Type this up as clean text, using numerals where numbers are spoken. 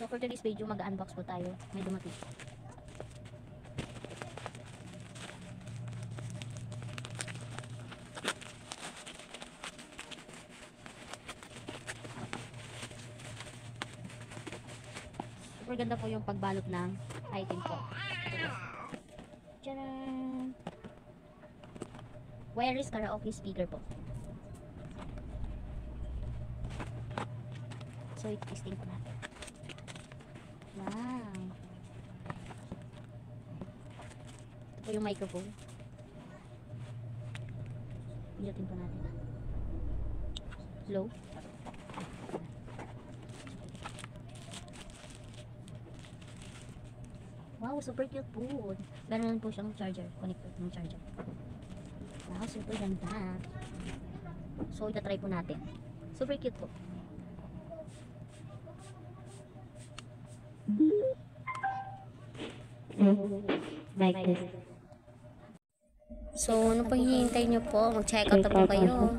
So for today's video, mag-unbox po tayo. May dumating. Super ganda po yung pagbalot ng item po. Tcharam! Wireless karaoke speaker po. So, i-testing ko natin. Wow! Ito po yung microphone. Pinutin po natin. Low. Wow, super cute po. Meron po siyang charger. Connector ng charger. Wow, super ganda. So, itatry po natin. Super cute po. Like this. So, ano pang hinihintay nyo po? Mag-check out na po kayo.